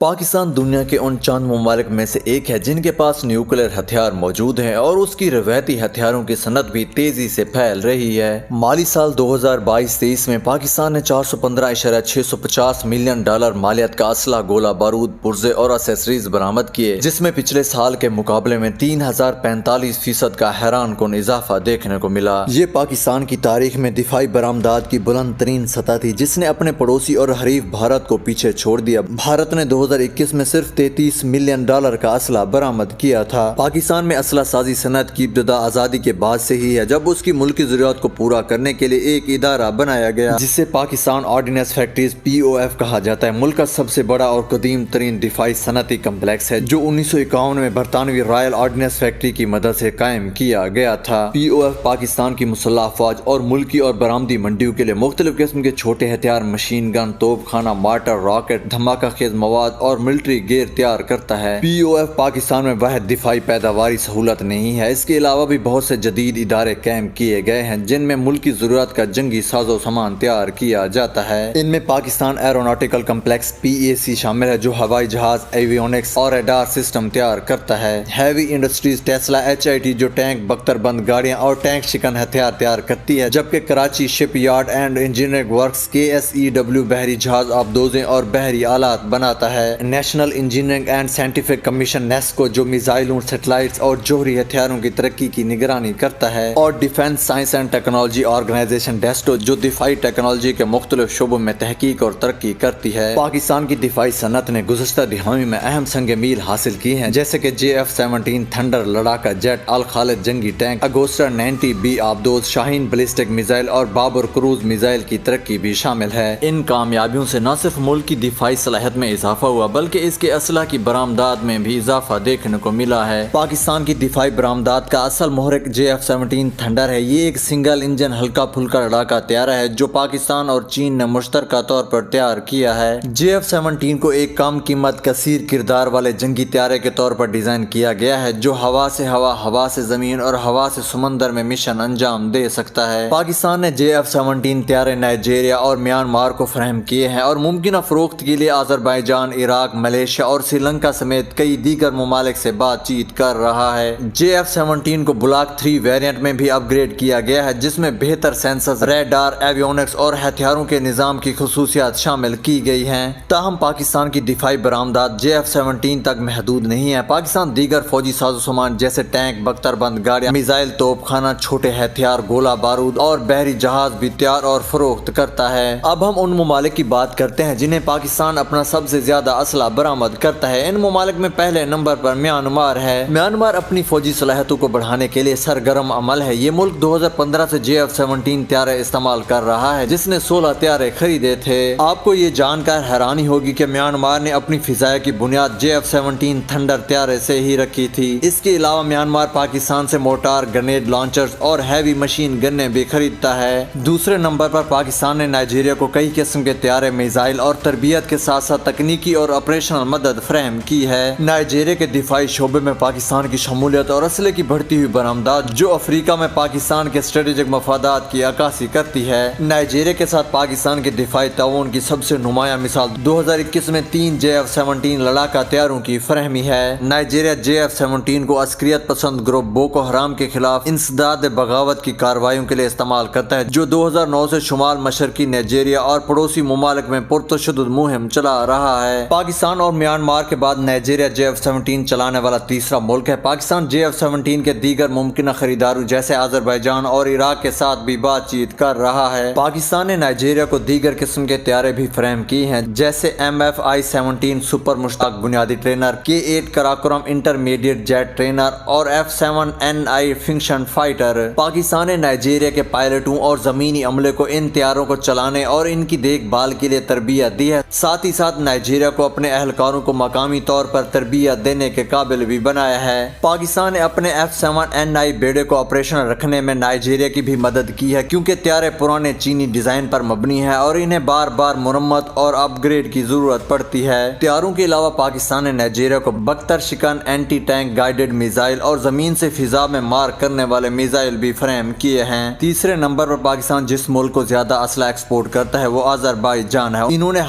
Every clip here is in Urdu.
پاکستان دنیا کے ان چند ممالک میں سے ایک ہے جن کے پاس نیوکلیر ہتھیار موجود ہیں اور اس کی روایتی ہتھیاروں کی صنعت بھی تیزی سے پھیل رہی ہے۔ مالی سال 2022-23 میں پاکستان نے $415.650 ملین مالیت کا اسلحہ، گولہ بارود، پرزے اور اسیسریز برآمد کیے، جس میں پچھلے سال کے مقابلے میں 3045% کا حیران کن اضافہ دیکھنے کو ملا۔ یہ پاکستان کی تاریخ میں دفاعی برآمدات کی بلند ترین سطح تھی، جس نے اپنے پڑوسی اور حریف بھارت کو پیچھے چھوڑ دیا۔ بھارت نے 2021 میں صرف $33 ملین کا اسلحہ برآمد کیا تھا۔ پاکستان میں اسلحہ سازی صنعت کی ابتدا آزادی کے بعد سے ہی ہے، جب اس کی ملکی ضروریات کو پورا کرنے کے لیے ایک ادارہ بنایا گیا جسے پاکستان آرڈیننس فیکٹریز (POF) کہا جاتا ہے۔ ملک کا سب سے بڑا اور قدیم ترین دفاعی صنعتی کمپلیکس ہے، جو 1951 میں برطانوی رائل آرڈیننس فیکٹری کی مدد سے قائم کیا گیا تھا۔ POF پاکستان کی مسلح افواج اور ملکی اور برآمدی منڈیوں کے لیے مختلف قسم کے چھوٹے ہتھیار، مشین گن، توپ خانہ، مارٹر، راکٹ، دھماکہ خیز مواد اور ملٹری گیئر تیار کرتا ہے۔ POF پاکستان میں واحد دفاعی پیداواری سہولت نہیں ہے، اس کے علاوہ بھی بہت سے جدید ادارے قائم کیے گئے ہیں جن میں ملکی ضرورت کا جنگی ساز و سامان تیار کیا جاتا ہے۔ ان میں پاکستان ایروناٹیکل کمپلیکس (PAC) شامل ہے، جو ہوائی جہاز، ایویونکس اور ریڈار سسٹم تیار کرتا ہے۔ ہیوی انڈسٹریز ٹیسلا (HIT) جو ٹینک، بختر بند گاڑیاں اور ٹینک شکن ہتھیار تیار کرتی ہے، جبکہ Karachi shipyard and engineering works (KSEW) بحری جہاز، آبدوزیں اور بحری آلات بناتا ہے۔ National engineering and scientific commission (NESCO) جو میزائلوں، سیٹلائٹس اور جوہری ہتھیاروں کی ترقی کی نگرانی کرتا ہے، اور defence science and technology organisation (DESTO) جو دفاعی ٹیکنالوجی کے مختلف شعبوں میں تحقیق اور ترقی کرتی ہے۔ پاکستان کی دفاعی صنعت نے گزشتہ دہائیوں میں اہم سنگ میل حاصل کی ہیں، جیسے کہ JF-17 تھنڈر لڑاکا جیٹ، الخالد جنگی ٹینک، اگوسٹا 90B آبدوز، شاہین بیلسٹک میزائل اور بابر کروز میزائل کی ترقی بھی شامل ہے۔ ان کامیابیوں سے نہ صرف ملک کی دفاعی صلاحیت میں اضافہ ہوا بلکہ اس کے اسلحہ کی برآمدات میں بھی اضافہ دیکھنے کو ملا ہے۔ پاکستان کی دفاعی برآمدات کا اصل محرک JF-17 تھنڈر ہے۔ یہ ایک سنگل انجن ہلکا پھلکا لڑاکا طیارہ ہے جو پاکستان اور چین نے مشترکہ طور پر تیار کیا ہے۔ JF-17 کو ایک کم قیمت، کثیر کردار والے جنگی طیارے کے طور پر ڈیزائن کیا گیا ہے جو ہوا سے ہوا، ہوا سے زمین اور ہوا سے سمندر میں مشن انجام دے سکتا ہے۔ پاکستان نے JF-17 طیارے نائجیریا اور میانمار کو فراہم کیے ہیں اور ممکنہ فروخت کے لیے آذربائیجان، عراق، ملیشیا اور سری لنکا سمیت کئی دیگر ممالک سے بات چیت کر رہا ہے۔ JF-17 کو بلاک 3 ویریئنٹ میں بھی اپ گریڈ کیا گیا ہے، جس میں بہتر سینسرز، ریڈار، ایویونکس اور ہتھیاروں کے نظام کی خصوصیات شامل کی گئی ہیں۔ تاہم پاکستان کی دفاعی برآمدات JF-17 تک محدود نہیں ہیں۔ پاکستان دیگر فوجی ساز و سامان جیسے ٹینک، بختر بند گاڑیاں، میزائل، توپ خانہ، چھوٹے ہتھیار، گولہ بارود اور بحری جہاز بھی تیار اور فروخت کرتا ہے۔ اب ہم ان ممالک کی بات کرتے ہیں جنہیں پاکستان اپنا سب سے زیادہ اسلحہ برآمد کرتا ہے۔ ان ممالک میں پہلے نمبر پر میانمار ہے۔ میانمار اپنی فوجی صلاحیتوں کو بڑھانے کے لیے سرگرم عمل ہے۔ یہ ملک 2015 سے JF-17 طیارے استعمال کر رہا ہے، جس نے 16 طیارے خریدے تھے۔ آپ کو یہ جان کر حیرانی ہوگی کہ میانمار نے اپنی فضائیہ کی بنیاد JF-17 تھنڈر طیارے سے ہی رکھی تھی۔ اس کے علاوہ میانمار پاکستان سے مورٹار، گرینیڈ لانچرز اور ہیوی مشین گنیں بھی خریدتا ہے۔ دوسرے نمبر پر پاکستان نے نائجیریا کو کئی قسم کے طیارے، میزائل اور تربیت کے ساتھ ساتھ تکنیکی اور آپریشنل مدد فراہم کی ہے۔ نائجیریا کے دفاعی شعبے میں پاکستان کی شمولیت اور اسلحے کی بڑھتی ہوئی برآمدات، جو افریقہ میں پاکستان کے اسٹریٹجک مفادات کی عکاسی کرتی ہے۔ نائجیریا کے ساتھ پاکستان کے دفاعی تعاون کی سب سے نمایاں مثال 2021 میں 3 JF-17 لڑاکا طیاروں کی فراہمی ہے۔ نائجیریا JF-17 کو عسکریت پسند گروپ بوکو حرام کے خلاف انسداد بغاوت کی کارروائیوں کے لیے استعمال کرتا ہے، جو 2009 سے شمال مشرقی نائجیریا اور پڑوسی ممالک میں پرتشدد مہم چلا رہا ہے۔ پاکستان اور میانمار کے بعد نائجیریا JF-17 چلانے والا تیسرا ملک ہے۔ پاکستان JF-17 کے دیگر ممکنہ خریداروں جیسے آذربائیجان اور عراق کے ساتھ بھی بات چیت کر رہا ہے۔ پاکستان نے نائجیریا کو دیگر قسم کے طیارے بھی فراہم کیے ہیں، جیسے MFI-17 سپر مشتاق بنیادی trainer, K-8 Karakoram intermediate jet trainer اور F-7NI فنکشن فائٹر۔ پاکستان نے نائجیریا کے پائلٹوں اور زمینی عملے کو ان طیاروں کو چلانے اور ان کی دیکھ بھال کے لیے تربیت دی ہے، ساتھ ہی ساتھ نائجیریا کو اپنے اہلکاروں کو مقامی طور پر تربیت دینے کے قابل بھی بنایا ہے۔ پاکستان نے اپنے F-7NI بیڑے کو آپریشنل رکھنے میں نائجیریا کی بھی مدد کی ہے، کیونکہ طیارے پرانے چینی ڈیزائن پر مبنی ہیں اور انہیں بار بار مرمت اور اپ گریڈ کی ضرورت پڑتی ہے۔ طیاروں کے علاوہ پاکستان نے نائجیریا کو بختر شکن اینٹی ٹینک گائیڈڈ میزائل اور زمین سے فضا میں مار کرنے والے میزائل بھی فراہم کیے ہیں۔ تیسرے نمبر پر پاکستان جس ملک کو زیادہ اسلحہ ایکسپورٹ کرتا ہے وہ آذربائیجان ہے۔ انہوں نے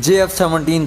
JF-17